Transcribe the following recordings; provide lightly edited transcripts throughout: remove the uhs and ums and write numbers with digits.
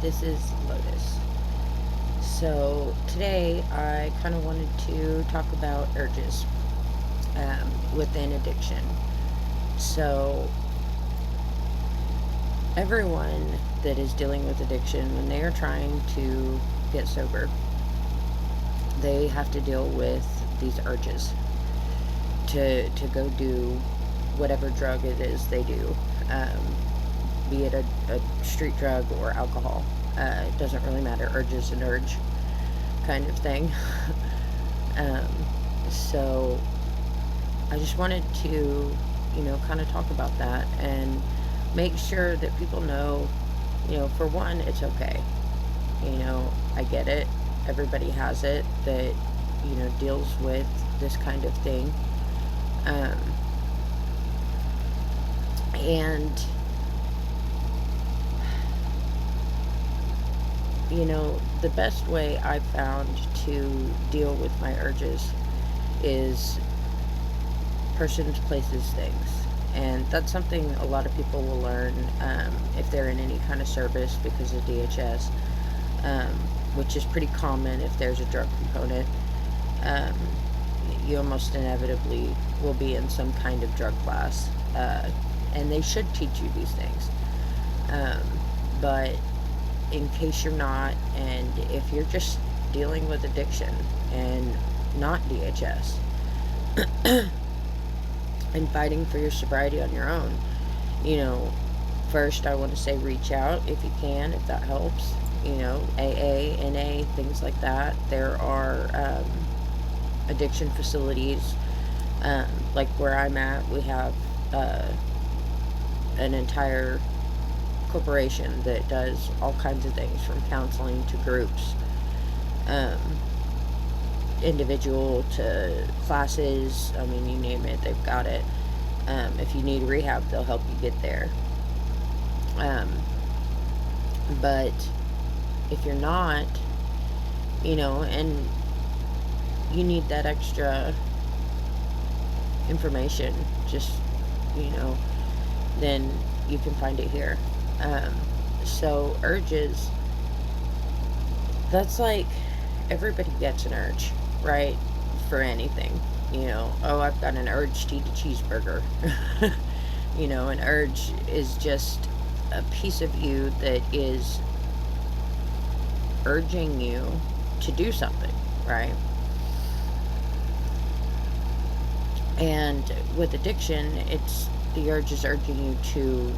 this is Lotus. So today I kind of wanted to talk about urges within addiction. So everyone that is dealing with addiction, when they are trying to get sober, they have to deal with these urges to go do whatever drug it is they do, be it a street drug or alcohol. It doesn't really matter. Urge is an urge kind of thing. um, so I just wanted to, kind of talk about that and make sure that people know, for one, it's okay. I get it. Everybody has it that, deals with this kind of thing. And the best way I've found to deal with my urges is persons, places, things. And that's something a lot of people will learn if they're in any kind of service because of DHS, which is pretty common if there's a drug component. You almost inevitably will be in some kind of drug class, and they should teach you these things. But in case you're not, and if you're just dealing with addiction and not DHS, and fighting for your sobriety on your own, first I want to say reach out if you can, if that helps. AA, NA, things like that. There are addiction facilities, like where I'm at. We have an entire corporation that does all kinds of things, from counseling to groups, individual to classes. I mean, you name it, they've got it. If you need rehab, they'll help you get there. But if you're not, and you need that extra information, just, then you can find it here. So urges, that's like, everybody gets an urge, right? For anything, oh, I've got an urge to eat a cheeseburger. An urge is just a piece of you that is urging you to do something, right? And with addiction, it's the urge is urging you to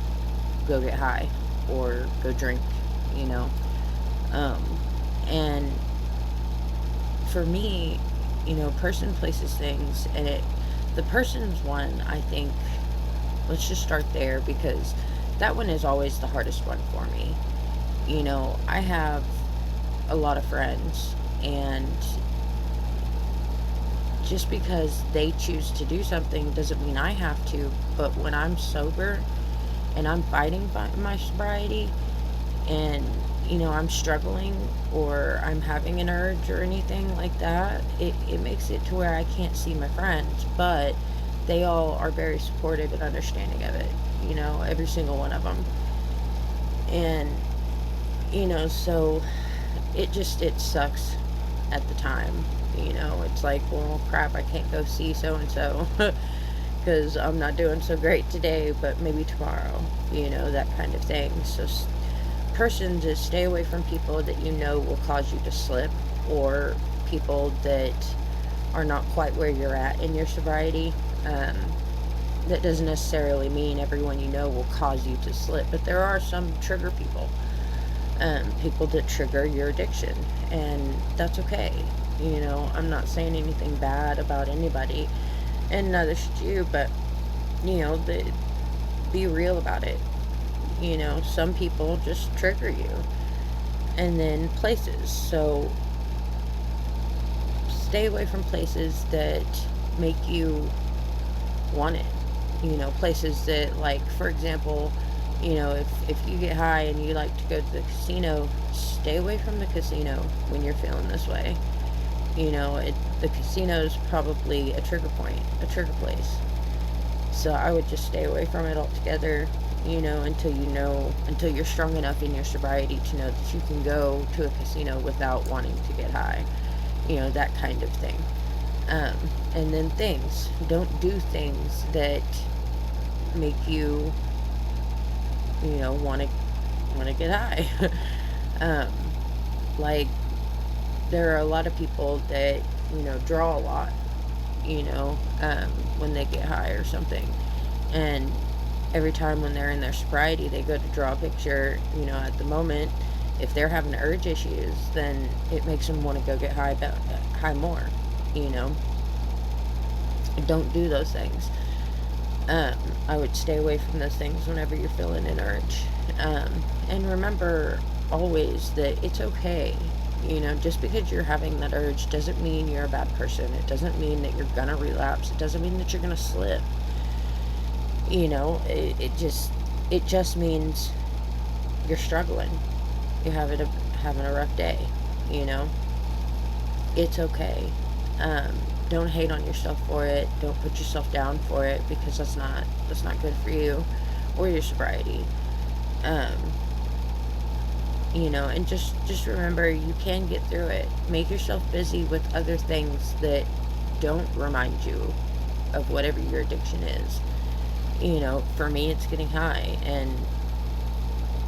go get high or go drink, and for me, person, places, things, and the person's one, I think, let's just start there, because that one is always the hardest one for me. I have a lot of friends, and just because they choose to do something doesn't mean I have to. But when I'm sober and I'm fighting my sobriety, and I'm struggling, or I'm having an urge or anything like that, it makes it to where I can't see my friends, but they all are very supportive and understanding of it, every single one of them. And so it sucks at the time. It's like, well, crap, I can't go see so and so because I'm not doing so great today, but maybe tomorrow, that kind of thing. So persons is stay away from people that will cause you to slip, or people that are not quite where you're at in your sobriety. That doesn't necessarily mean everyone will cause you to slip, but there are some trigger people, people that trigger your addiction, and that's okay. I'm not saying anything bad about anybody, and neither should you, but be real about it. Some people just trigger you. And then places. So stay away from places that make you want it. Places that, like, for example, if you get high and you like to go to the casino, stay away from the casino when you're feeling this way. The casino is probably a trigger point, a trigger place. So I would just stay away from it altogether. until you're strong enough in your sobriety to know that you can go to a casino without wanting to get high, that kind of thing. And then don't do things that make you, want to get high. um, like, there are a lot of people that, draw a lot, when they get high or something. And every time when they're in their sobriety, they go to draw a picture, at the moment, if they're having urge issues, then it makes them want to go get high more, Don't do those things. I would stay away from those things whenever you're feeling an urge. And remember always that it's okay. Just because you're having that urge doesn't mean you're a bad person. It doesn't mean that you're gonna relapse. It doesn't mean that you're gonna slip. It just means you're struggling. You're having a rough day. It's okay. Don't hate on yourself for it. Don't put yourself down for it, because that's not good for you or your sobriety. And just remember, you can get through it. Make yourself busy with other things that don't remind you of whatever your addiction is. For me, it's getting high, and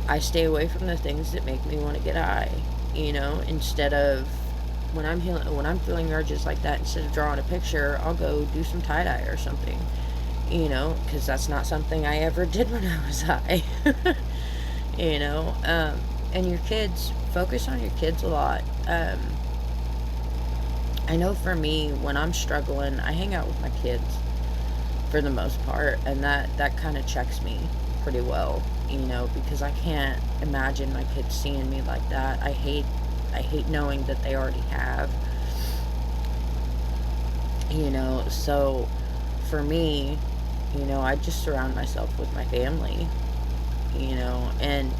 I stay away from the things that make me want to get high. Instead of, when I'm feeling urges like that, instead of drawing a picture, I'll go do some tie-dye or something. Because that's not something I ever did when I was high. And your kids, focus on your kids a lot. I know for me, when I'm struggling, I hang out with my kids for the most part, and that kind of checks me pretty well, because I can't imagine my kids seeing me like that. I hate knowing that they already have, so for me, I just surround myself with my family, and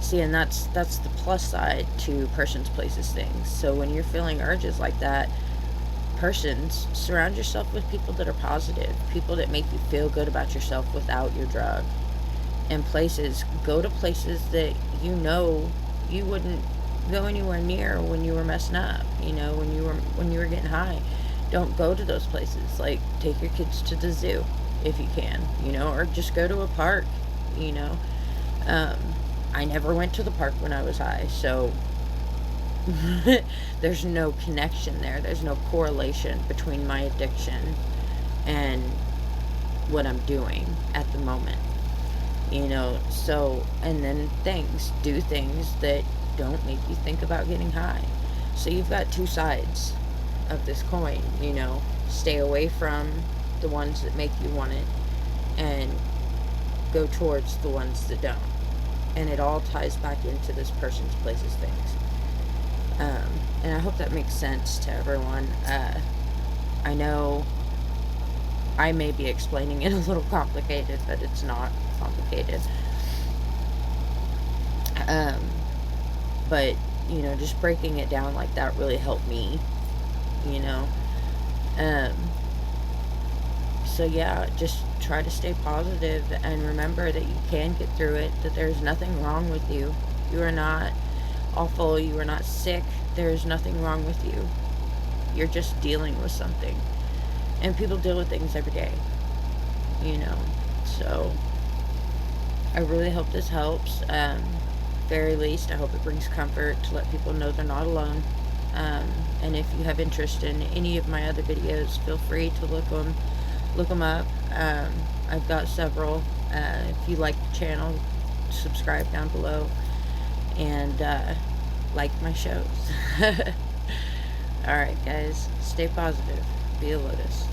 see, and that's the plus side to persons, places, things. So when you're feeling urges like that, persons, surround yourself with people that are positive, people that make you feel good about yourself without your drug. And places, go to places that you wouldn't go anywhere near when you were messing up, when you were getting high. Don't go to those places. Like, take your kids to the zoo if you can, or just go to a park. I never went to the park when I was high, so there's no connection there. There's no correlation between my addiction and what I'm doing at the moment. So, and then do things that don't make you think about getting high. So you've got two sides of this coin, stay away from the ones that make you want it, and go towards the ones that don't. And it all ties back into this person's, places, things. And I hope that makes sense to everyone. I know I may be explaining it a little complicated, but it's not complicated. But, just breaking it down like that really helped me, So yeah, just try to stay positive and remember that you can get through it, that there's nothing wrong with you. You are not awful, you are not sick, there's nothing wrong with you. You're just dealing with something. And people deal with things every day, So I really hope this helps. Very least, I hope it brings comfort to let people know they're not alone. And if you have interest in any of my other videos, feel free to look them up. I've got several. If you like the channel, subscribe down below, and like my shows. Alright guys, stay positive, be a lotus.